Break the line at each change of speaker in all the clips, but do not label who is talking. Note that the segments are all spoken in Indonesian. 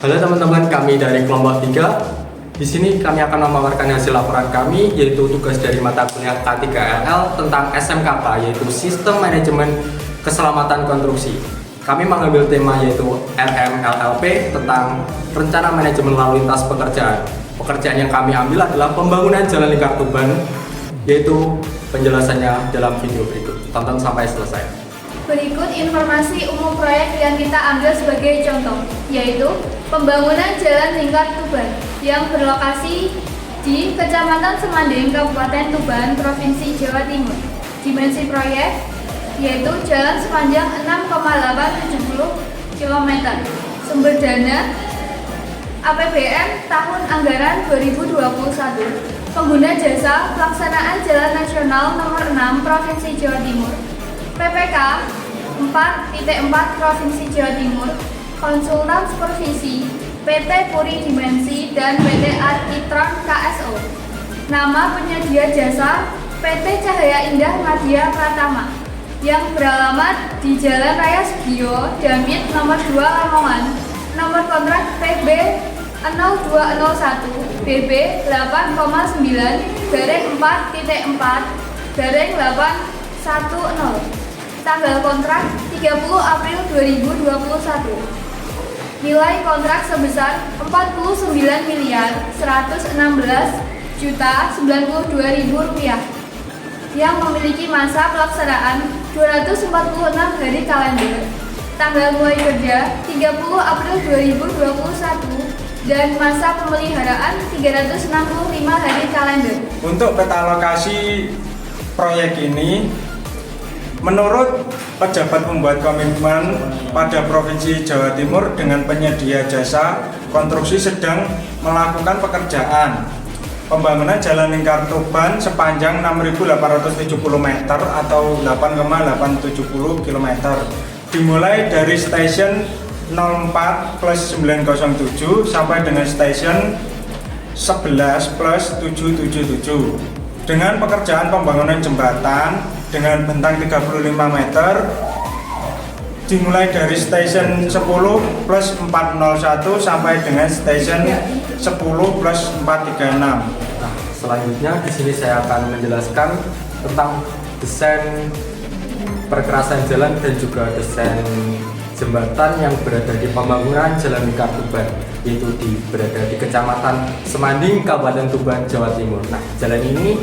Halo teman-teman, kami dari kelompok 3. Di sini kami akan memaparkan hasil laporan kami, yaitu tugas dari mata kuliah K3LL tentang SMKK, yaitu Sistem Manajemen Keselamatan Konstruksi. Kami mengambil tema yaitu RMLLP tentang Rencana Manajemen Lalu Lintas Pekerjaan. Pekerjaan yang kami ambil adalah pembangunan Jalan Lingkar Tuban, yaitu penjelasannya dalam video berikut. Tonton sampai selesai.
Berikut informasi umum proyek yang kita ambil sebagai contoh, yaitu pembangunan Jalan Lingkar Tuban yang berlokasi di Kecamatan Semanding, Kabupaten Tuban, Provinsi Jawa Timur. Dimensi proyek yaitu jalan sepanjang 6,870 km. Sumber dana APBN tahun anggaran 2021. Pengguna jasa pelaksanaan Jalan Nasional nomor 6 Provinsi Jawa Timur. PPK 4.4 Provinsi Jawa Timur. Konsultan Supervisi PT Puri Dimensi dan PT Arkitron KSO. Nama penyedia jasa PT Cahaya Indah Madya Pratama yang beralamat di Jalan Raya Sugio, Damit nomor 2 Lamongan. Nomor kontrak PB 0201 BB 8,9/4.4/810. Tanggal kontrak 30 April 2021. Nilai kontrak sebesar Rp49.116.092.000 yang memiliki masa pelaksanaan 246 hari kalender. Tanggal mulai kerja 30 April 2021 dan masa pemeliharaan 365 hari kalender.
Untuk peta alokasi proyek ini, menurut pejabat pembuat komitmen pada Provinsi Jawa Timur dengan penyedia jasa konstruksi sedang melakukan pekerjaan pembangunan Jalan Lingkar Tuban sepanjang 6.870 meter atau 8,870 km dimulai dari stasiun 04 plus 907 sampai dengan stasiun 11 plus 777 dengan pekerjaan pembangunan jembatan dengan bentang 35 meter dimulai dari stasiun 10 plus 401 sampai dengan stasiun 10 plus 436.
Nah, selanjutnya di sini saya akan menjelaskan tentang desain perkerasan jalan dan juga desain jembatan yang berada di pembangunan Jalan Lingkar Tuban, yaitu berada di Kecamatan Semanding, Kabupaten Tuban, Jawa Timur. Nah, jalan ini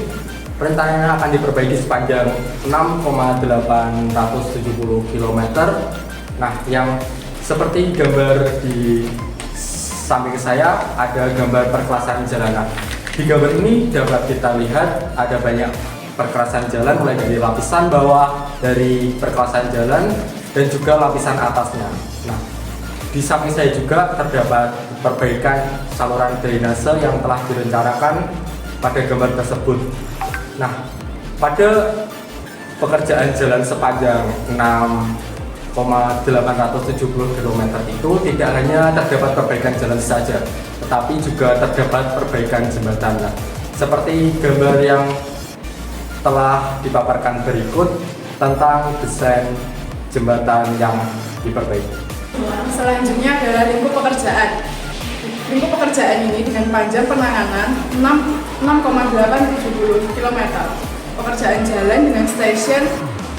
rencananya akan diperbaiki sepanjang 6,870 km. Nah, yang seperti gambar di samping saya ada gambar perkerasan jalan. Nah, di gambar ini dapat kita lihat ada banyak perkerasan jalan mulai dari lapisan bawah dari perkerasan jalan dan juga lapisan atasnya. Nah, di samping saya juga terdapat perbaikan saluran drainase yang telah direncanakan pada gambar tersebut. Nah, pada pekerjaan jalan sepanjang 6,870 km itu tidak hanya terdapat perbaikan jalan saja, tetapi juga terdapat perbaikan jembatan. Nah, seperti gambar yang telah dipaparkan berikut tentang desain jembatan yang diperbaiki.
Selanjutnya adalah lingkup pekerjaan. Lingkup pekerjaan ini dengan panjang penanganan 6,870 km. Pekerjaan jalan dengan stasiun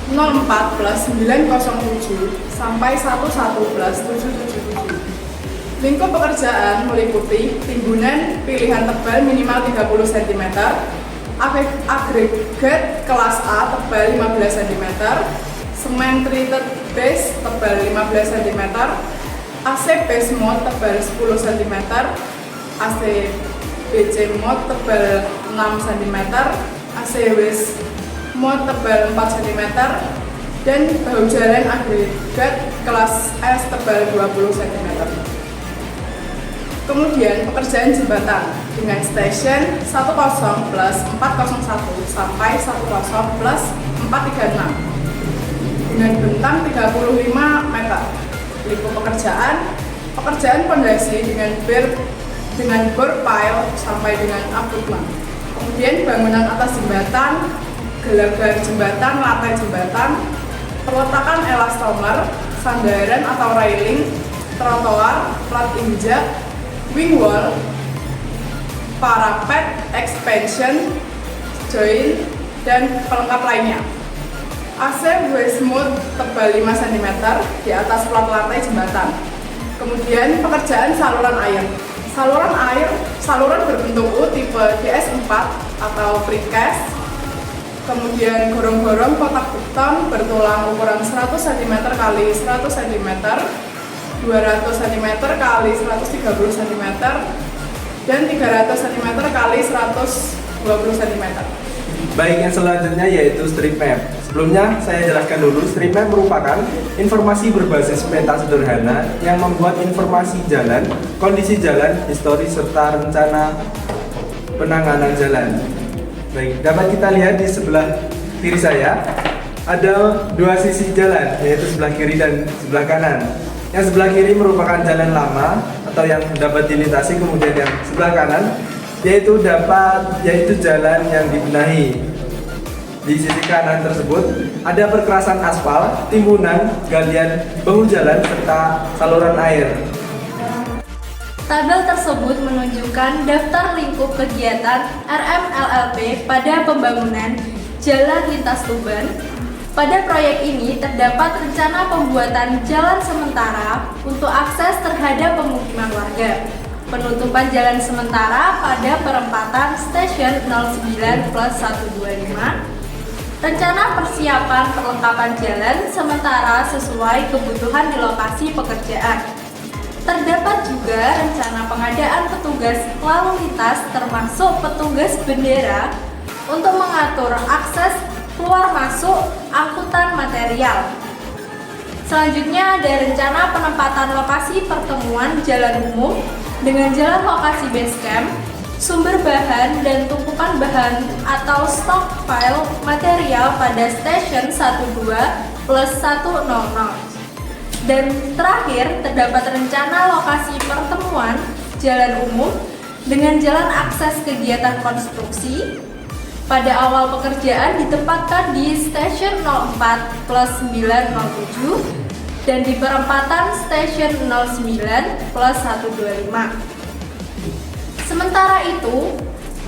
04 plus 907 sampai 11 plus 777. Lingkup pekerjaan meliputi timbunan pilihan tebal minimal 30 cm, agregat kelas A tebal 15 cm, semen treated base tebal 15 cm, AC base mode tebal 10 cm, AC BC mode tebal 6 cm, AC waste mode tebal 4 cm, dan bahu jalan agregat kelas S tebal 20 cm. Kemudian pekerjaan jembatan dengan stasiun 10 plus 401 sampai 10 plus 436 dengan bentang 35 meter. Lingkup pekerjaan pondasi dengan bor pile sampai dengan abutment. Kemudian bangunan atas jembatan, gelagar jembatan, lantai jembatan, peletakan elastomer, sandaran atau railing, trotoar, plat injak, wing wall, parapet, expansion, join, dan pelengkap lainnya. AC waste mode tebal 5 cm di atas plat lantai jembatan. Kemudian pekerjaan saluran air. Saluran berbentuk U tipe DS4 atau precast. Kemudian gorong-gorong kotak beton bertulang ukuran 100 cm x 100 cm, 200 cm x 130 cm, dan 300 cm x 120 cm.
Baik, yang selanjutnya yaitu street map. Sebelumnya saya jelaskan dulu, street map merupakan informasi berbasis peta sederhana yang membuat informasi jalan, kondisi jalan, histori, serta rencana penanganan jalan. Baik, dapat kita lihat di sebelah kiri saya ada dua sisi jalan, yaitu sebelah kiri dan sebelah kanan. Yang sebelah kiri merupakan jalan lama atau yang dapat dilintasi, kemudian yang sebelah kanan yaitu jalan yang dibenahi. Di sisi kanan tersebut ada perkerasan aspal, timbunan, galian, bahu jalan, serta saluran air.
Tabel tersebut menunjukkan daftar lingkup kegiatan RMLLP pada pembangunan Jalan Lintas Tuban. Pada proyek ini terdapat rencana pembuatan jalan sementara untuk akses terhadap pemukiman warga, penutupan jalan sementara pada perempatan stasiun 09 plus 125, rencana persiapan perlengkapan jalan sementara sesuai kebutuhan di lokasi pekerjaan. Terdapat juga rencana pengadaan petugas lalu lintas termasuk petugas bendera untuk mengatur akses keluar masuk angkutan material. Selanjutnya ada rencana penempatan lokasi pertemuan jalan umum dengan jalan lokasi base camp, sumber bahan dan tumpukan bahan atau stockpile material pada stasiun 12 plus 100. Dan terakhir terdapat rencana lokasi pertemuan jalan umum dengan jalan akses kegiatan konstruksi. Pada awal pekerjaan ditempatkan di stasiun 04 plus 907 dan di perempatan stasiun 09 plus 125. Sementara itu,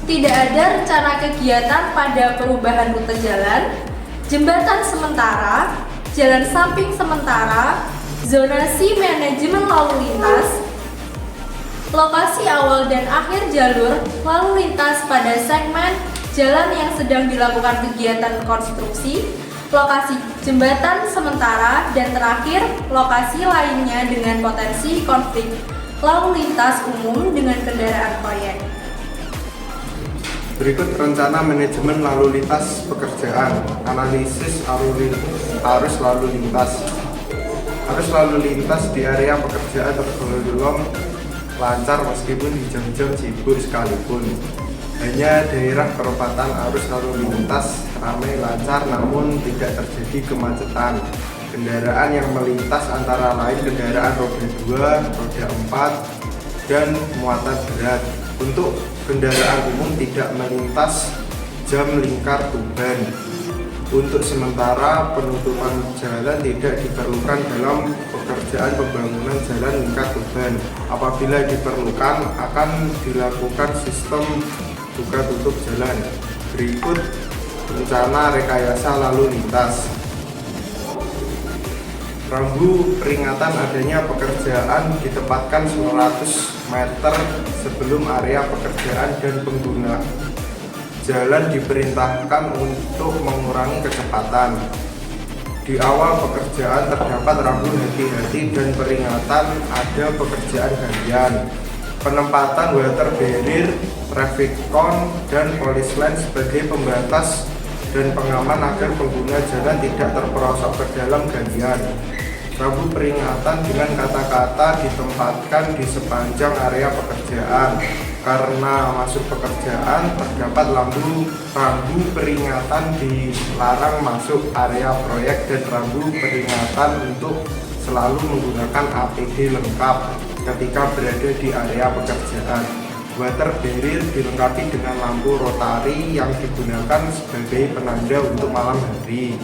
tidak ada rencana kegiatan pada perubahan rute jalan, jembatan sementara, jalan samping sementara, zonasi manajemen lalu lintas, lokasi awal dan akhir jalur lalu lintas pada segmen jalan yang sedang dilakukan kegiatan konstruksi, lokasi jembatan sementara, dan terakhir lokasi lainnya dengan potensi konflik lalu lintas umum dengan kendaraan proyek.
Berikut rencana manajemen lalu lintas pekerjaan, analisis arus lalu lintas. Arus lalu lintas di area pekerjaan tergolong lancar meskipun di jam-jam sibuk sekalipun. Hanya daerah perempatan arus lalu lintas ramai lancar namun tidak terjadi kemacetan. Kendaraan yang melintas antara lain kendaraan roda 2, roda 4, dan muatan berat. Untuk kendaraan umum tidak melintas jam lingkar Tuban. Untuk sementara penutupan jalan tidak diperlukan dalam pekerjaan pembangunan jalan lingkar Tuban. Apabila diperlukan akan dilakukan sistem buka tutup jalan. Berikut rencana rekayasa lalu lintas. Rambu peringatan adanya pekerjaan ditempatkan 100 meter sebelum area pekerjaan dan pengguna jalan diperintahkan untuk mengurangi kecepatan. Di awal pekerjaan terdapat rambu hati-hati dan peringatan ada pekerjaan galian. Penempatan water barrier, traffic cone, dan police line sebagai pembatas dan pengaman agar pengguna jalan tidak terperosok ke dalam galian. Rambu peringatan dengan kata-kata ditempatkan di sepanjang area pekerjaan. Karena masuk pekerjaan terdapat rambu peringatan dilarang masuk area proyek dan rambu peringatan untuk selalu menggunakan APD lengkap ketika berada di area pekerjaan. Water barrier dilengkapi dengan lampu rotari yang digunakan sebagai penanda untuk malam hari.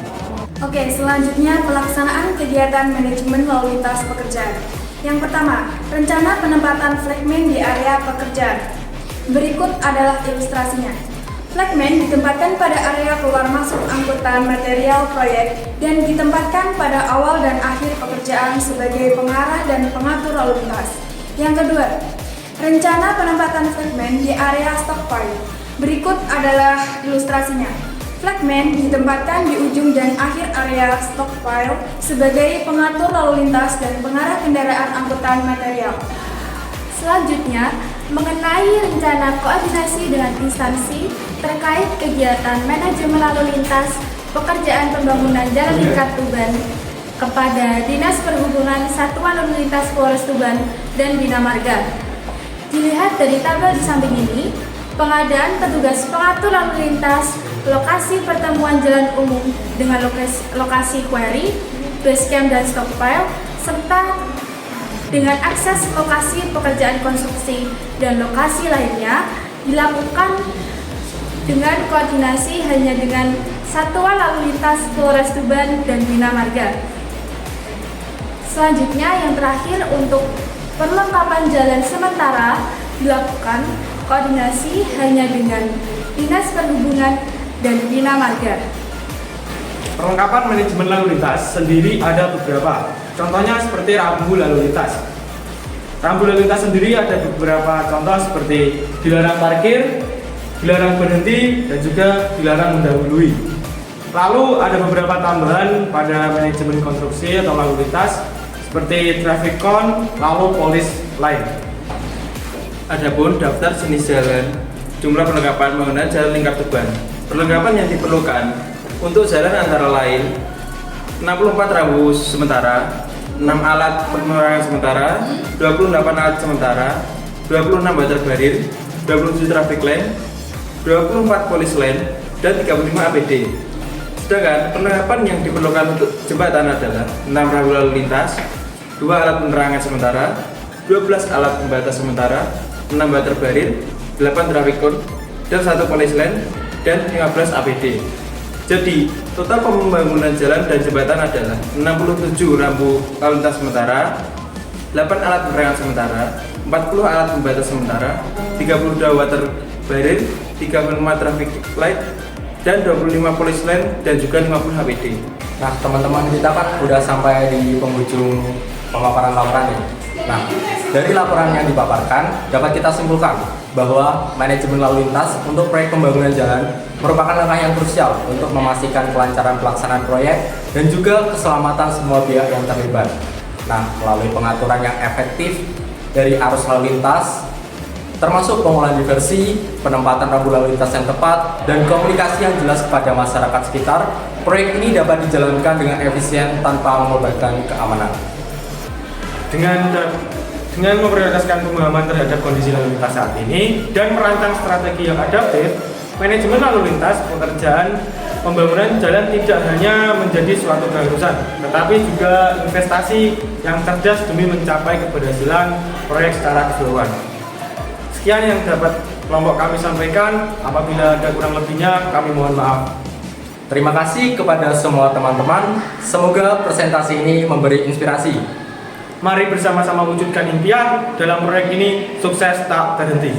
Oke, selanjutnya pelaksanaan kegiatan manajemen lalu lintas pekerjaan.
Yang pertama, rencana penempatan flagman di area pekerjaan. Berikut adalah ilustrasinya. Flagman ditempatkan pada area keluar masuk angkutan material proyek dan ditempatkan pada awal dan akhir pekerjaan sebagai pengarah dan pengatur lalu lintas. Yang kedua, rencana penempatan flagman di area stockpile. Berikut adalah ilustrasinya. Flagman ditempatkan di ujung dan akhir area stockpile sebagai pengatur lalu lintas dan pengarah kendaraan angkutan material.
Selanjutnya, mengenai rencana koordinasi dengan instansi terkait kegiatan manajemen lalu lintas pekerjaan pembangunan Jalan Lingkar Tuban kepada Dinas Perhubungan Satuan Lalu Lintas Polres Tuban dan Bina Marga. Dilihat dari tabel di samping ini, pengadaan petugas pengatur lalu lintas, lokasi pertemuan jalan umum dengan lokasi quarry, base camp dan stockpile, serta dengan akses lokasi pekerjaan konstruksi dan lokasi lainnya dilakukan dengan koordinasi hanya dengan Satuan Lalu Lintas Polres Tuban dan Bina Marga. Selanjutnya yang terakhir, untuk perlengkapan jalan sementara dilakukan koordinasi hanya dengan Dinas Perhubungan dan Bina Marga.
Perlengkapan manajemen lalu lintas sendiri ada beberapa. Contohnya seperti rambu lalu lintas. Rambu lalu lintas sendiri ada beberapa contoh seperti dilarang parkir, dilarang berhenti, dan juga dilarang mendahului. Lalu ada beberapa tambahan pada manajemen konstruksi atau lalu lintas seperti traffic cone, lalu polis line.
Adapun daftar jenis jalan, jumlah perlengkapan pembangunan Jalan Lingkar Tuban. Perlengkapan yang diperlukan untuk jalan antara lain 64 rambu sementara, 6 alat penerangan sementara, 28 alat sementara, 26 batar barir, 27 traffic lane, 24 polis lane, dan 35 APD. Sedangkan perlengkapan yang diperlukan untuk jembatan adalah 6 rambu lalu lintas, 2 alat penerangan sementara, 12 alat pembatas sementara, 6 batar barir, 8 traffic cone, dan 1 polis lane, dan 15 APD. Jadi, total pembangunan jalan dan jembatan adalah 67 rambu lalu lintas sementara, 8 alat penerangan sementara, 40 alat pembatas sementara, 32 water barrier, 35 traffic light, dan 25 polis lane, dan juga 50 HPD.
Nah, teman-teman, kita kan udah sampai di penghujung pemaparan laporan nih. Nah, dari laporan yang dipaparkan dapat kita simpulkan bahwa manajemen lalu lintas untuk proyek pembangunan jalan merupakan langkah yang krusial untuk memastikan kelancaran pelaksanaan proyek dan juga keselamatan semua pihak yang terlibat. Nah, melalui pengaturan yang efektif dari arus lalu lintas, termasuk pengolahan diversi, penempatan rambu lalu lintas yang tepat, dan komunikasi yang jelas kepada masyarakat sekitar, proyek ini dapat dijalankan dengan efisien tanpa mengorbankan keamanan.
Dengan memprioritaskan pemahaman terhadap kondisi lalu lintas saat ini dan merancang strategi yang adaptif, manajemen lalu lintas pekerjaan pembangunan jalan tidak hanya menjadi suatu keharusan, tetapi juga investasi yang cerdas demi mencapai keberhasilan proyek secara keseluruhan. Sekian yang dapat kelompok kami sampaikan. Apabila ada kurang lebihnya, kami mohon maaf.
Terima kasih kepada semua teman-teman. Semoga presentasi ini memberi inspirasi.
Mari bersama-sama wujudkan impian dalam proyek ini, sukses tak terhenti.